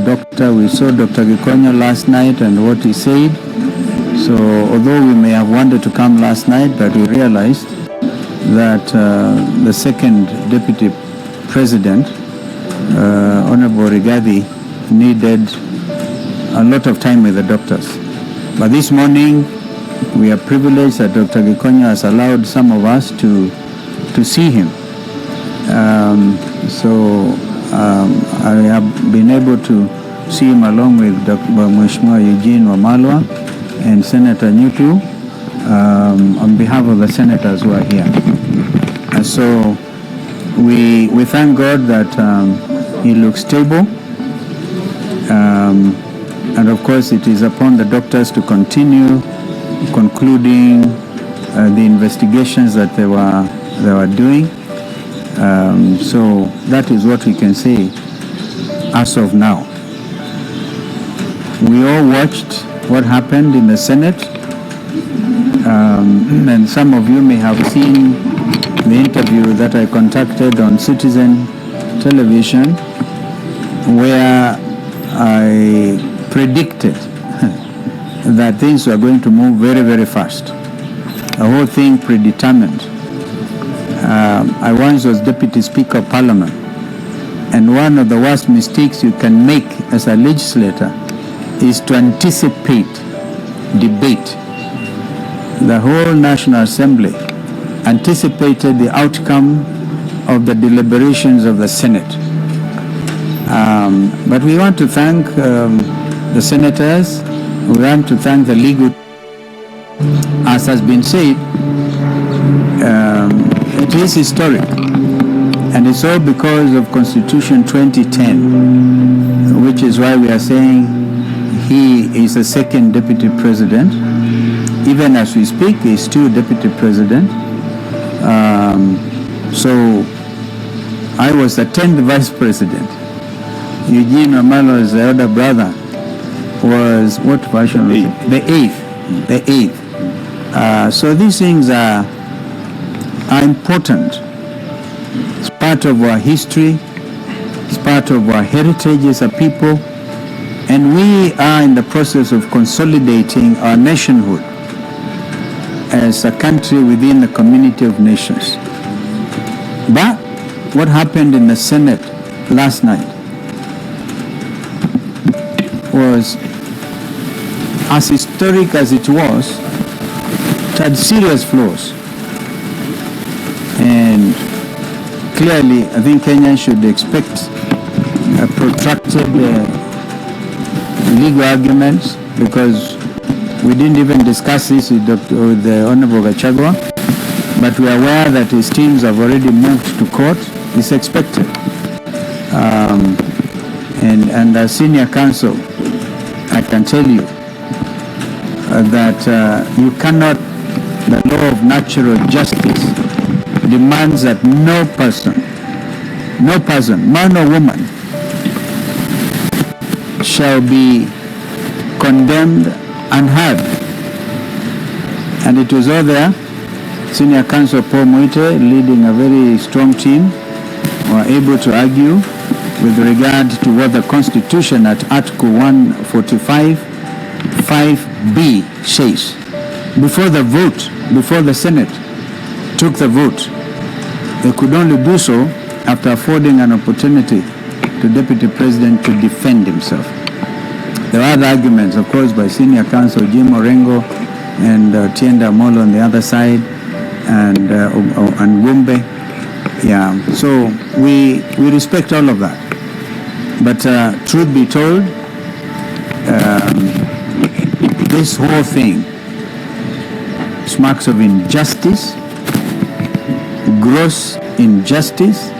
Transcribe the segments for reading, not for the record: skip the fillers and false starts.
doctor. We saw Dr. Gikonyo last night and what he said. So although we may have wanted to come last night, but we realized that the second deputy president, Honorable Rigathi, needed a lot of time with the doctors. But this morning, we are privileged that Dr. Gikonyo has allowed some of us to see him. I have been able to see him along with Mheshimiwa Eugene Wamalwa and Senator Nyutu on behalf of the senators who are here. And so we thank God that he looks stable. And of course it is upon the doctors to continue concluding the investigations that they were doing. So that is what we can say as of now. We all watched what happened in the Senate, and some of you may have seen the interview that I conducted on Citizen Television, where I predicted that things were going to move very, very fast. The whole thing predetermined. I once was Deputy Speaker of Parliament, and one of the worst mistakes you can make as a legislator is to anticipate debate. The whole National Assembly anticipated the outcome of the deliberations of the Senate. But we want to thank the senators. We want to thank the legal. As has been said, it is historic, and it's all because of Constitution 2010, which is why we are saying he is the second deputy president. Even as we speak, he is still deputy president. So I was the 10th vice president. Eugene Wamalwa's elder brother was, what version was it? The eighth. So these things are important. It's part of our history. It's part of our heritage as a people. And we are in the process of consolidating our nationhood as a country within the community of nations. But what happened in the Senate last night was, as historic as it was, it had serious flaws. And clearly, I think Kenyans should expect a protracted legal arguments, because we didn't even discuss this with the Honorable Gachagua, but we are aware that his teams have already moved to court. It's expected. And as senior counsel, I can tell you that you cannot, the law of natural justice demands that no person, man or woman, shall be condemned unheard. And it was all there. Senior Counsel Paul Muite, leading a very strong team, were able to argue with regard to what the Constitution at Article 145, 5B says. Before the vote, before the Senate took the vote, they could only do so after affording an opportunity to Deputy President to defend himself. There were other arguments, of course, by Senior Counsel Jim Orengo and Tienda Molo on the other side, and Gumbe. Yeah, so we respect all of that. But truth be told, this whole thing smacks of injustice, gross injustice,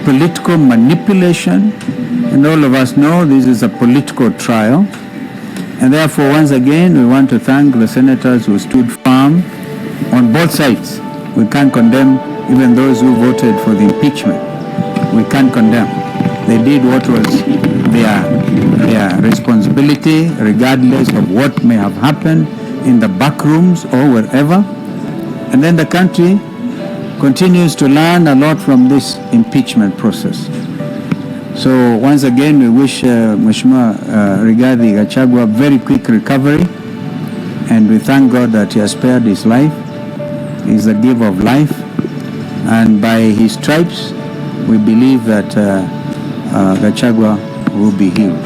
political manipulation, and all of us know this is a political trial. And therefore, once again, we want to thank the senators who stood firm on both sides. We can't condemn even those who voted for the impeachment. We can't condemn. They did what was their responsibility, regardless of what may have happened in the back rooms or wherever. And then the country continues to learn a lot from this impeachment process. So once again, we wish Mheshimiwa Rigathi Gachagua a very quick recovery, and we thank God that he has spared his life. He is the giver of life, and by his stripes, we believe that Gachagua will be healed.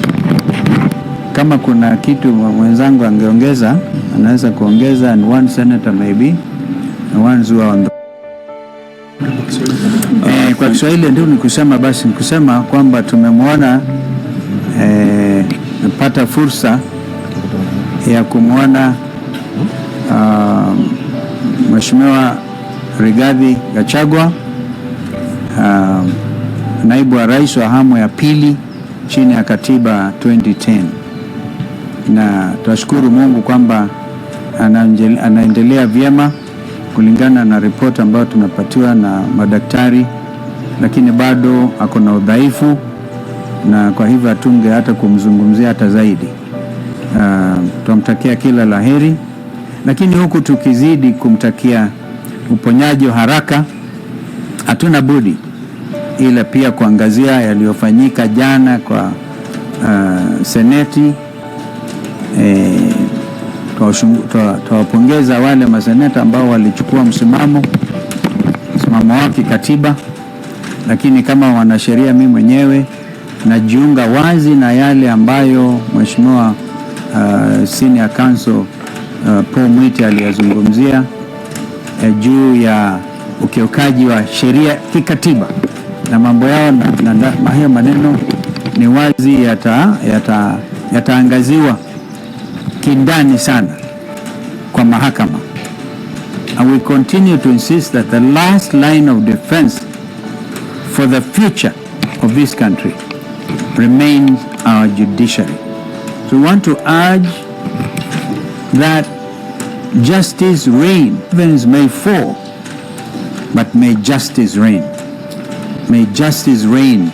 Kama kuna kitu mwenzangu angeongeza, anaweza kuongeza, and one senator maybe, the ones who are on the kwa Kiswahili ndio nikusema, basi nikusema kwamba tumemwona napata fursa ya kumwona Mheshimiwa Rigathi Gachagua, naibu wa rais wa awamu ya pili chini ya katiba 2010, na tunashukuru Mungu kwamba anaendelea vyema kulingana na ripoti ambayo tumepatiwa na madaktari, lakini bado ako na udhaifu, na kwa hivyo atunge hata kumzungumzia hata zaidi. Tunamtakia kila laheri, lakini huku tukizidi kumtakia uponyaji wa haraka, hatuna budi ila pia kuangazia yaliyofanyika jana kwa seneti. Tuwapongeza wale maseneta ambao walichukua msimamo wa kikatiba, lakini kama wanasheria, mimi mwenyewe najiunga wazi na yale ambayo Mheshimiwa Senior Counsel Paul Mwite aliyazungumzia juu ya ukiukaji wa sheria kikatiba na mambo yao, na hayo maneno ni wazi yataangaziwa kindani sana kwa mahakama. And we continue to insist that the last line of defense for the future of this country remains our judiciary. So we want to urge that justice reign. Heavens may fall, but may justice reign. May justice reign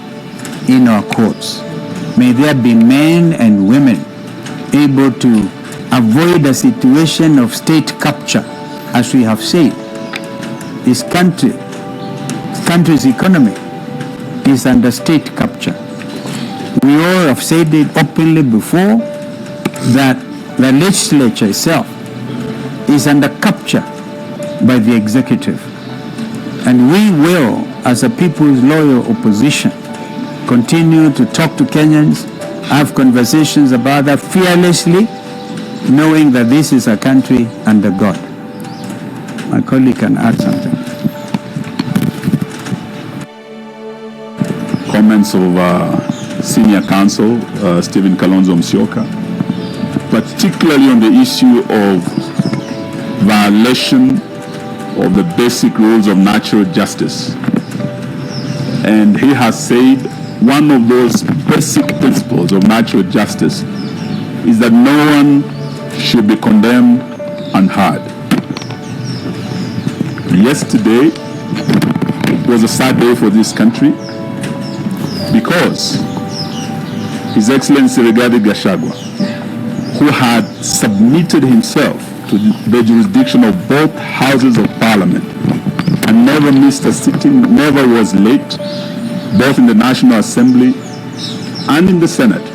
in our courts. May there be men and women able to avoid a situation of state capture. As we have said, this country's economy is under state capture. We all have said it openly before that the legislature itself is under capture by the executive. And we will, as a people's loyal opposition, continue to talk to Kenyans, have conversations about that fearlessly, knowing that this is a country under God. My colleague can add something. Comments of Senior Counsel Stephen Kalonzo Musyoka, particularly on the issue of violation of the basic rules of natural justice. And he has said one of those basic principles of natural justice is that no one should be condemned unheard. Yesterday was a sad day for this country because His Excellency Rigathi Gachagua, who had submitted himself to the jurisdiction of both houses of parliament and never missed a sitting, never was late, both in the National Assembly and in the Senate.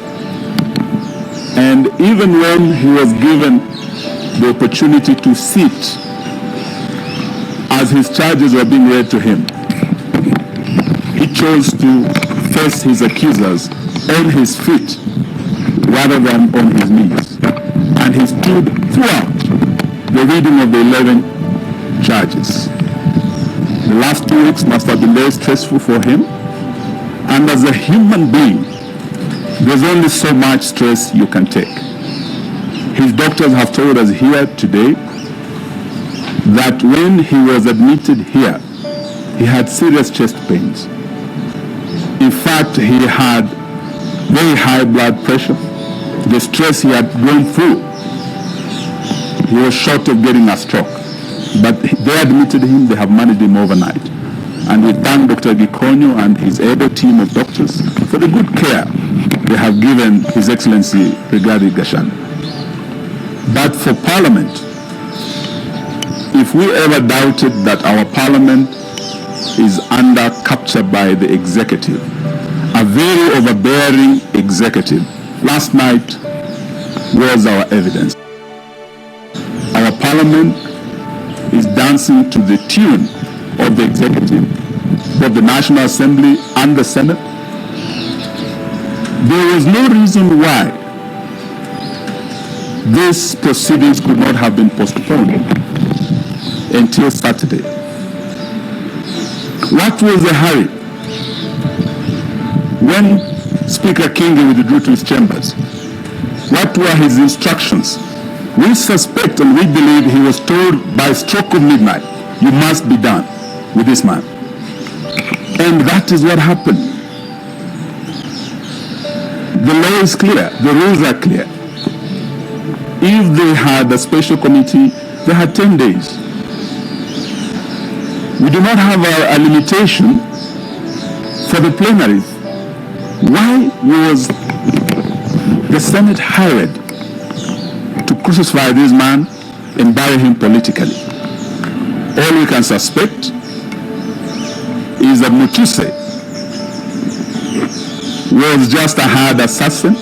And even when he was given the opportunity to sit as his charges were being read to him, he chose to face his accusers on his feet rather than on his knees. And he stood throughout the reading of the 11 charges. The last 2 weeks must have been very stressful for him. And as a human being, there's only so much stress you can take. His doctors have told us here today that when he was admitted here, he had serious chest pains. In fact, he had very high blood pressure. The stress he had gone through, he was short of getting a stroke. But they admitted him, they have managed him overnight. And we thank Dr. Gikonyo and his able team of doctors for the good care they have given His Excellency Rigathi Gachagua. But for Parliament, if we ever doubted that our Parliament is under capture by the executive, a very overbearing executive. Last night was our evidence. Our parliament is dancing to the tune of the executive, both the National Assembly and the Senate. There was no reason why these proceedings could not have been postponed until Saturday. What was the hurry? When Speaker Kindiki withdrew to his chambers, what were his instructions? We suspect and we believe he was told by stroke of midnight, you must be done with this man. And that is what happened. The law is clear, the rules are clear. If they had a special committee, they had 10 days. We do not have a limitation for the plenaries. Why was the Senate hired to crucify this man and bury him politically? All we can suspect is that Mutuse was just a hired assassin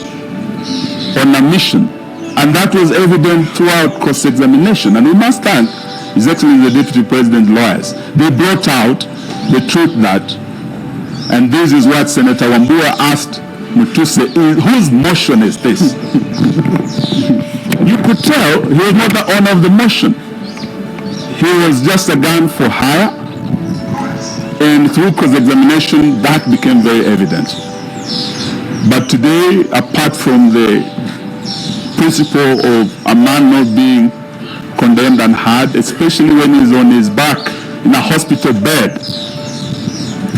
on a mission, and that was evident throughout cross-examination. And we must thank His Excellency the Deputy President's lawyers. They brought out the truth that, and this is what Senator Wambua asked Mutuse, whose motion is this? You could tell he was not the owner of the motion. He was just a gun for hire, and through cross-examination that became very evident. But today, apart from the principle of a man not being condemned and hard, especially when he's on his back in a hospital bed,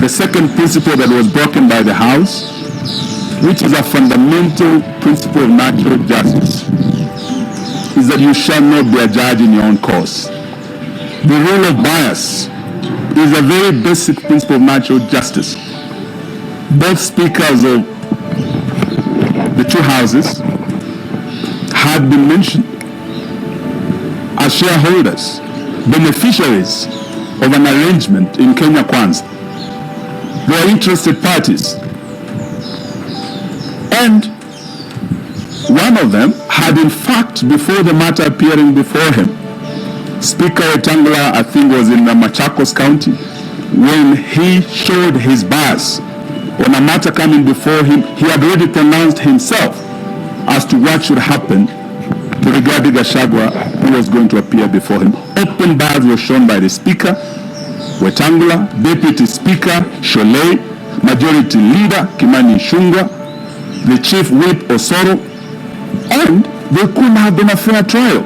the second principle that was broken by the House, which is a fundamental principle of natural justice, is that you shall not be a judge in your own cause. The rule of bias is a very basic principle of natural justice. Both speakers of the two houses had been mentioned as shareholders, beneficiaries of an arrangement in Kenya Kwanza. They are interested parties. And one of them had in fact, before the matter appearing before him, Speaker Wetangula, I think was in Machakos County, when he showed his bias on a matter coming before him, he had already pronounced himself as to what should happen to regarding Gachagua, who was going to appear before him. Open bias was shown by the Speaker, Wetangula, Deputy Speaker, Sholei, Majority Leader, Kimani Ichung'wah, the Chief Whip, Osoro, and there couldn't have been a fair trial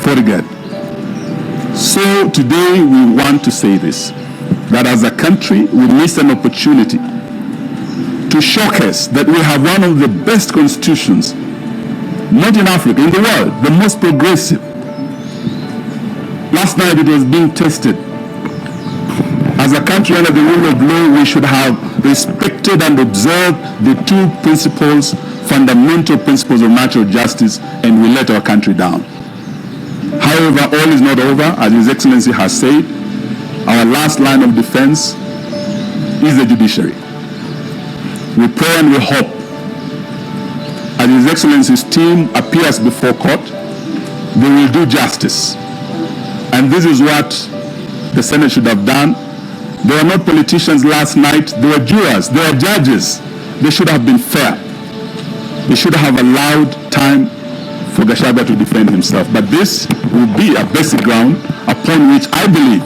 for the guy. So today we want to say this, that as a country we missed an opportunity to showcase that we have one of the best constitutions, not in Africa, in the world, the most progressive. Last night it was being tested. As a country under the rule of law, we should have respected and observed the two principles, fundamental principles of natural justice, and we let our country down. However, all is not over. As His Excellency has said, our last line of defense is the judiciary. We pray and we hope, as His Excellency's team appears before court, they will do justice. And this is what the Senate should have done. They were not politicians last night. They were jurors. They were judges. They should have been fair. They should have allowed time for Gachagua to defend himself. But this will be a basic ground upon which I believe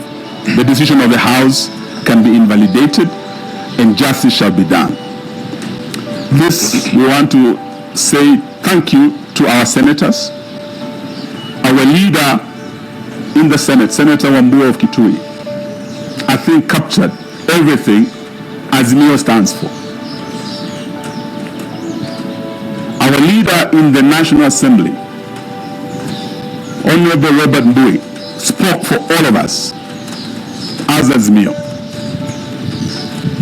the decision of the House can be invalidated and justice shall be done. This, we want to say thank you to our senators. Our leader in the Senate, Senator Wambua of Kitui, I think captured everything Azimio stands for. Our leader in the National Assembly, Honorable Robert Mbui, spoke for all of us as Azimio.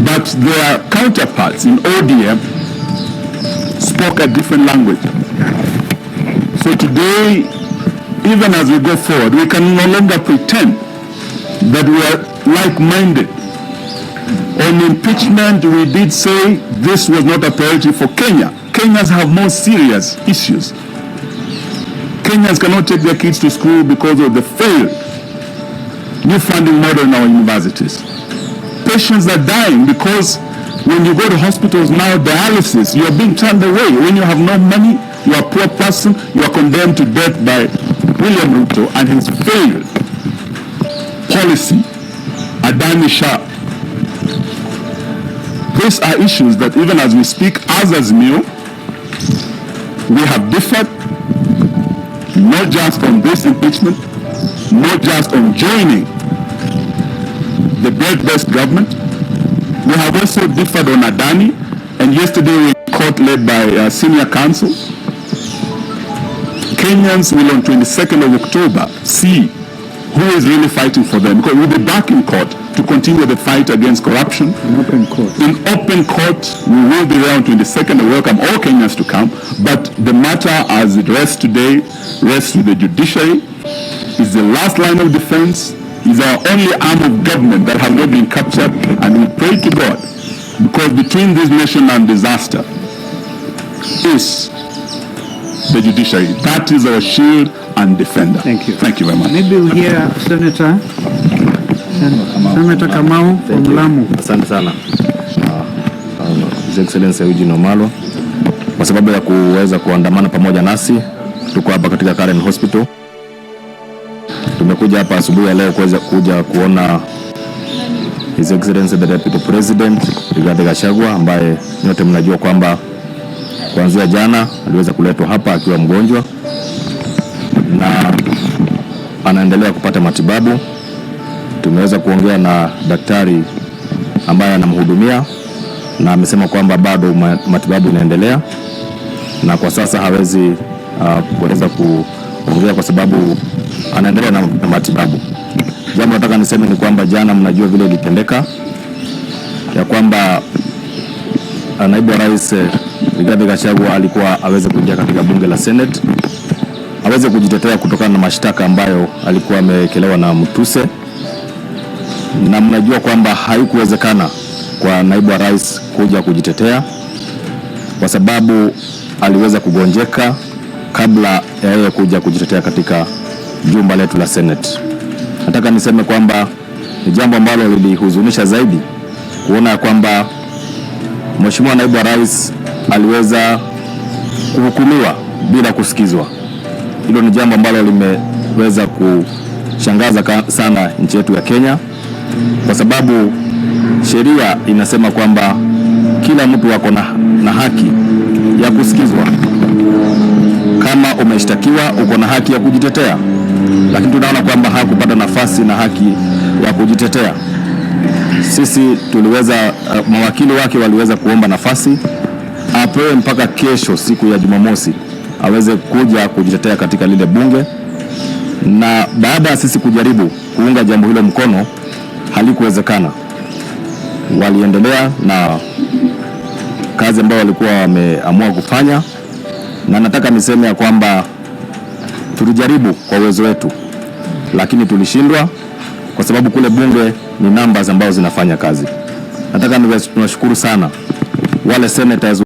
But their counterparts in ODM spoke a different language. So today, even as we go forward, we can no longer pretend that we are like-minded. On impeachment, we did say this was not a priority for Kenya. Kenyans have more serious issues. Kenyans cannot take their kids to school because of the failed new funding model in our universities. Patients are dying because when you go to hospitals now, dialysis, you are being turned away. When you have no money, you are a poor person, you are condemned to death by William Ruto and his failed policy, Adani Shah. These are issues that even as we speak, as Azimio, we have differed, not just on this impeachment, not just on joining the broad-based government. We have also differed on Adani, and yesterday we court led by senior counsel. Kenyans will on 22nd of October see who is really fighting for them, because we'll be back in court to continue the fight against corruption. In open court. In open court, we will be there on 22nd. I welcome all Kenyans to come, but the matter as it rests today rests with the judiciary. It's the last line of defense, is our only arm of government that has not been captured, and we pray to God, because between this nation and disaster is the judiciary. That is our shield and defender. Thank you. Thank you very much. Maybe we hear Senator Kamau from Lamu. Asante sana His Excellency Wamalwa kwa sababu ya kuweza kuandamana pamoja nasi. Tuko hapa katika Karen Hospital. Tumekuja hapa asubuhi ya leo kuja kuona His Excellency the Deputy President Gachagua, ambaye nyote mnajua kwamba kuanzia jana aliweza kuletwa hapa akiwa mgonjwa na anaendelea kupata matibabu. Tumeweza kuongea na daktari ambaye anamhudumia na amesema kwamba bado matibabu inaendelea na kwa sasa hawezi kuweza kuongea kwa sababu anaendelea na matibabu. Jambo nataka niseme ni kwamba jana, mnajua vile ilitendeka ya kwamba naibu wa rais Gachagua alikuwa aweze kuingia katika bunge la Senate aweze kujitetea kutokana na mashtaka ambayo alikuwa amekelewa na Mtuse, na mnajua kwamba haikuwezekana kwa naibu wa rais kuja kujitetea kwa sababu aliweza kugonjeka kabla ya yeye kuja kujitetea katika jumba letu la Senate. Nataka niseme kwamba ni jambo ambalo lilihuzunisha zaidi kuona kwamba Mheshimiwa naibu wa rais aliweza kuhukumiwa bila kusikizwa. Hilo ni jambo ambalo limeweza kushangaza sana nchi yetu ya Kenya, kwa sababu sheria inasema kwamba kila mtu ako na haki ya kusikizwa. Kama umeshtakiwa uko na haki ya kujitetea, lakini tunaona kwamba hakupata nafasi na haki ya kujitetea. Sisi tuliweza, mawakili wake waliweza kuomba nafasi apewe mpaka kesho siku ya Jumamosi aweze kuja kujitetea katika lile bunge, na baada ya sisi kujaribu kuunga jambo hilo mkono halikuwezekana. Waliendelea na kazi ambayo walikuwa wameamua kufanya, na nataka niseme ya kwamba tulijaribu kwa uwezo wetu, lakini tulishindwa kwa sababu kule bunge ni numbers ambazo zinafanya kazi. Nataka niwashukuru sana wale senators